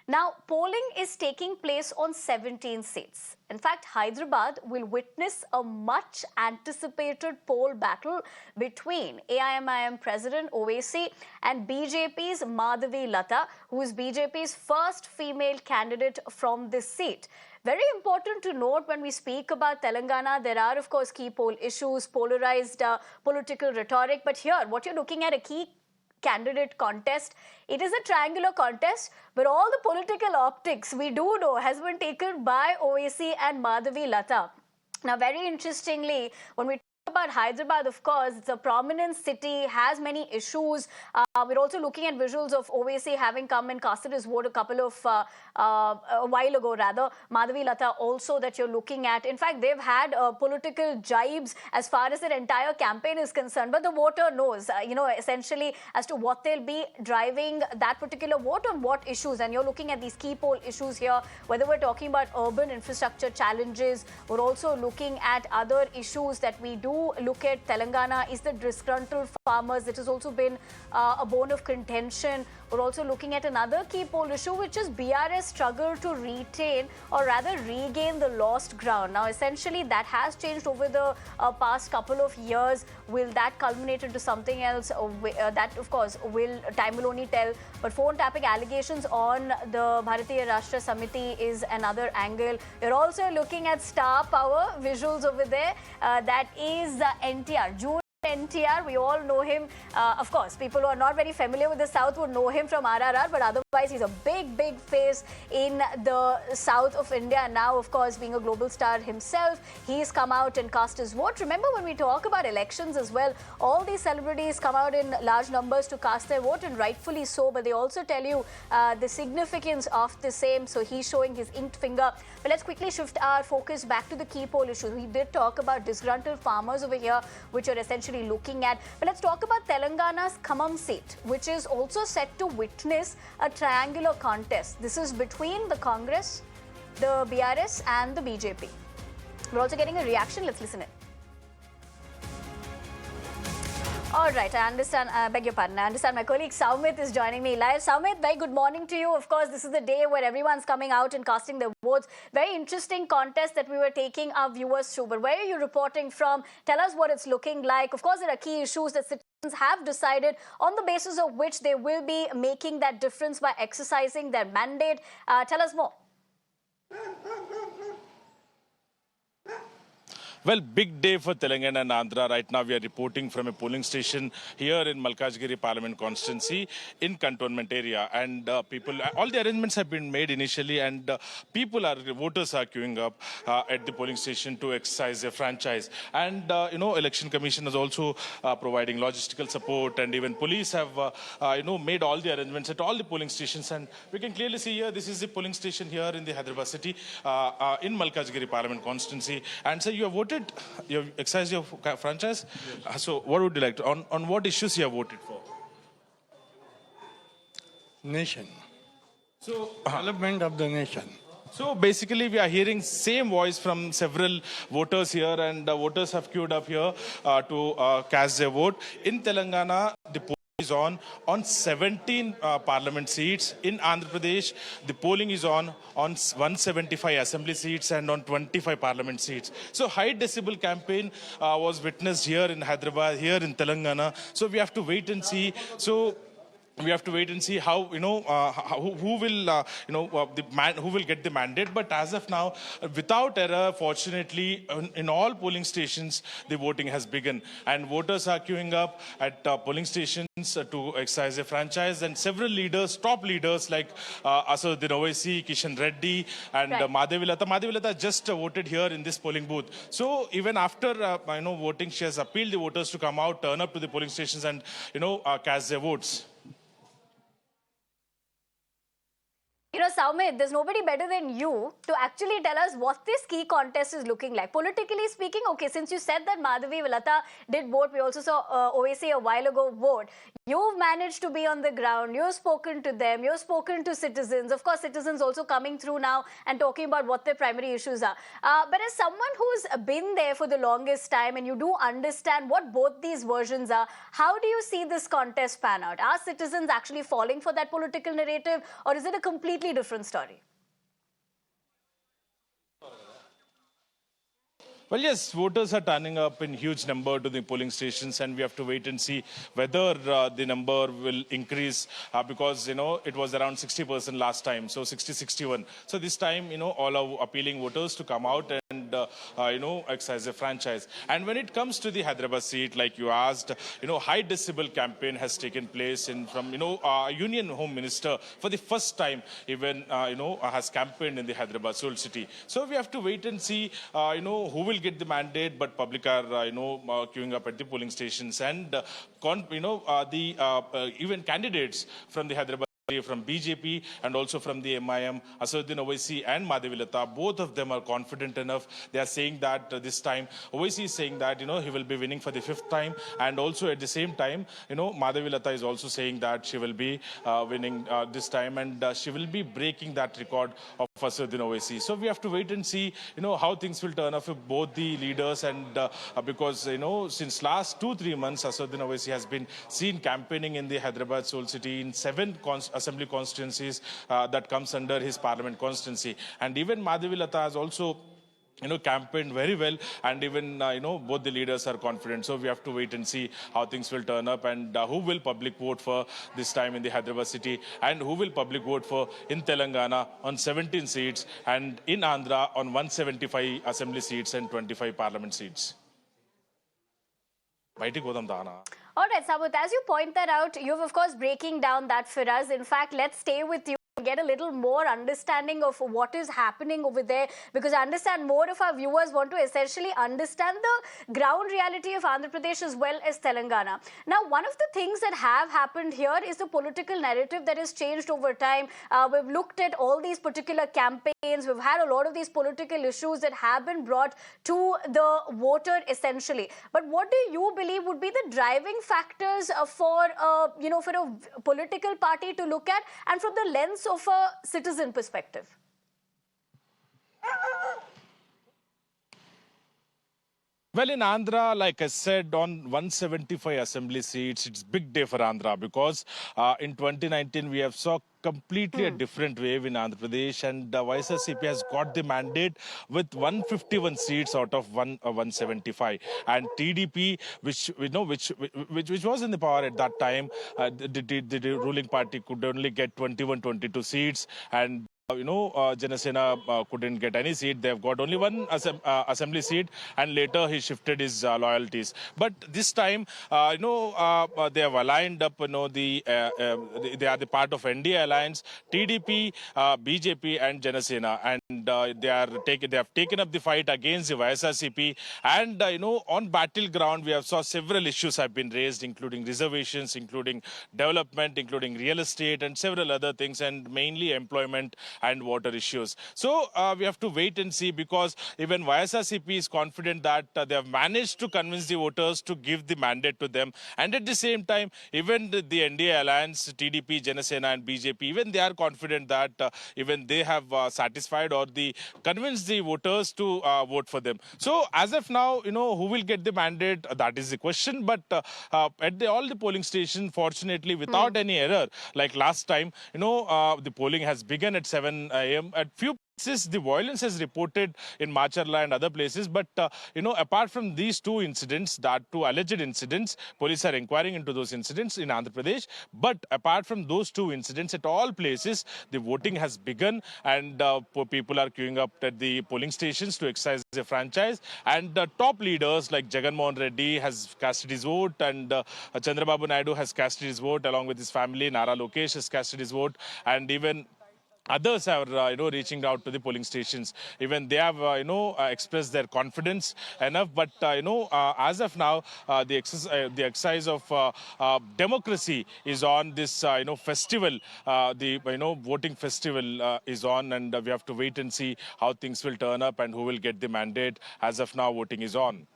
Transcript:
Now, polling is taking place on 17 seats. In fact, Hyderabad will witness a much anticipated poll battle between AIMIM President Owaisi and BJP's Madhavi Latha, who is BJP's first female candidate from this seat. Very important to note when we speak about Telangana, there are, of course, key poll issues, polarized political rhetoric. But here, what you're looking at, a key candidate contest. It is a triangular contest, but all the political optics we do know has been taken by Owaisi and Madhavi Latha. Now, very interestingly, when we talk about Hyderabad, of course, it's a prominent city, has many issues. We're also looking at visuals of Owaisi having come and casted his vote a while ago, rather. Madhavi Latha also that you're looking at. In fact, they've had political jibes as far as their entire campaign is concerned. But the voter knows, essentially as to what they'll be driving that particular vote on what issues. And you're looking at these key poll issues here, whether we're talking about urban infrastructure challenges, we're also looking at other issues that we do look at. Telangana is the disgruntled farmers. It has also been a bone of contention. We're also looking at another key poll issue, which is BRS struggle to retain or rather regain the lost ground. Now, essentially, that has changed over the past couple of years. Will that culminate into something else? That, of course, time will only tell. But phone tapping allegations on the Bharat Rashtra Samithi is another angle. You're also looking at star power visuals over there. That is NTR. NTR, we all know him. Of course, people who are not very familiar with the South would know him from RRR, but otherwise he's a big face in the South of India. And now, of course, being a global star himself, he's come out and cast his vote. Remember, when we talk about elections as well, all these celebrities come out in large numbers to cast their vote, and rightfully so, but they also tell you the significance of the same. So he's showing his inked finger. But let's quickly shift our focus back to the key poll issues. We did talk about disgruntled farmers over here, which are essentially looking at. But let's talk about Telangana's Khammam seat, which is also set to witness a triangular contest. This is between the Congress, the BRS and the BJP. We're also getting a reaction. Let's listen in. All right, I understand. Beg your pardon. I understand my colleague Soumit is joining me live. Soumit, very good morning to you. Of course, this is the day where everyone's coming out and casting their votes. Very interesting contest that we were taking our viewers through. But where are you reporting from? Tell us what it's looking like. Of course, there are key issues that citizens have decided on the basis of which they will be making that difference by exercising their mandate. Tell us more. Well, big day for Telangana and Andhra. Right now, we are reporting from a polling station here in Malkajgiri Parliament constituency in cantonment area. And all the arrangements have been made initially, and voters are queuing up at the polling station to exercise their franchise. And, Election Commission is also providing logistical support, and even police have, made all the arrangements at all the polling stations. And we can clearly see here, this is the polling station here in the Hyderabad city, in Malkajgiri Parliament constituency. And so you have voted. You have exercised your franchise. Yes. So what would you like to, on what issues you have voted for? Nation. So development of the nation. So basically, we are hearing same voice from several voters here, and voters have queued up here to cast their vote. In Telangana, the polling is on 17 parliament seats. In Andhra Pradesh, the polling is on 175 assembly seats and on 25 parliament seats. So high decibel campaign was witnessed here in Hyderabad, here in Telangana. So we have to wait and see. We have to wait and see how, who will get the mandate. But as of now, without error, fortunately, in all polling stations, the voting has begun. And voters are queuing up at polling stations to exercise their franchise. And several leaders, top leaders like Asaduddin Owaisi, Kishan Reddy, and Madhavi Latha. Madhavi Latha just voted here in this polling booth. So even after, voting, she has appealed the voters to come out, turn up to the polling stations and, cast their votes. Soumit, there's nobody better than you to actually tell us what this key contest is looking like. Politically speaking, okay, since you said that Madhavi Latha did vote, we also saw Owaisi a while ago vote. You've managed to be on the ground. You've spoken to them. You've spoken to citizens. Of course, citizens also coming through now and talking about what their primary issues are. But as someone who's been there for the longest time and you do understand what both these versions are, how do you see this contest pan out? Are citizens actually falling for that political narrative, or is it a complete completely different story. Well, yes, voters are turning up in huge number to the polling stations, and we have to wait and see whether the number will increase because, it was around 60% last time, so 60-61. So this time, all are appealing voters to come out and, exercise a franchise. And when it comes to the Hyderabad seat, like you asked, high decibel campaign has taken place from, Union Home Minister for the first time even, has campaigned in the Hyderabad Soul City. So we have to wait and see, who will get the mandate, but public are, queuing up at the polling stations, and, even candidates from the Hyderabad, from BJP and also from the AIMIM, Asaduddin Owaisi and Madhavi Latha, both of them are confident enough. They are saying that this time, Owaisi is saying that, he will be winning for the 5th time. And also at the same time, Madhavi Latha is also saying that she will be winning this time, and she will be breaking that record of Asaduddin Owaisi. So we have to wait and see, how things will turn out for both the leaders. And because, since last 2-3 months, Asaduddin Owaisi has been seen campaigning in the Hyderabad Soul City in 7 assembly constituencies that comes under his parliament constituency. And even Madhavi Latha has also campaigned very well, and even, both the leaders are confident. So we have to wait and see how things will turn up, and who will public vote for this time in the Hyderabad city, and who will public vote for in Telangana on 17 seats, and in Andhra on 175 assembly seats and 25 parliament seats. All right, Samut, as you point that out, you've of course breaking down that for us. In fact, let's stay with you and get a little more understanding of what is happening over there, because I understand more of our viewers want to essentially understand the ground reality of Andhra Pradesh as well as Telangana. Now, one of the things that have happened here is the political narrative that has changed over time. We've looked at all these particular campaigns. We've had a lot of these political issues that have been brought to the voter essentially. But what do you believe would be the driving factors for for a political party to look at, and from the lens of a citizen perspective? Well, in Andhra, like I said, on 175 assembly seats, it's big day for Andhra, because in 2019 we have saw completely a different wave in Andhra Pradesh, and YSRCP has got the mandate with 151 seats out of 175, and TDP, which was in the power at that time, the ruling party could only get 21-22 seats, and Janasena couldn't get any seat. They've got only one assembly seat, and later he shifted his loyalties. But this time, they have aligned up. They are the part of NDA alliance, TDP, BJP, and Janasena, and they have taken up the fight against the YSRCP. And on battleground, we have saw several issues have been raised, including reservations, including development, including real estate, and several other things, and mainly employment and water issues. So we have to wait and see, because even YSRCP is confident that they have managed to convince the voters to give the mandate to them. And at the same time, even the NDA alliance, TDP, Janasena and BJP, even they are confident that even they have satisfied or convinced the voters to vote for them. So as of now, who will get the mandate, that is the question. But at all the polling stations, fortunately, without any error, like last time, the polling has begun at 7 a.m. At few places, the violence is reported in Macharla and other places. But, apart from these two incidents, that two alleged incidents, police are inquiring into those incidents in Andhra Pradesh. But apart from those two incidents, at all places, the voting has begun, and people are queuing up at the polling stations to exercise a franchise. And top leaders like Jagan Mohan Reddy has casted his vote, and Chandrababu Naidu has casted his vote along with his family. Nara Lokesh has casted his vote, and even others are, reaching out to the polling stations. Even they have, expressed their confidence enough. But, as of now, the exercise of democracy is on this, festival. The, voting festival is on, and we have to wait and see how things will turn up and who will get the mandate. As of now, voting is on.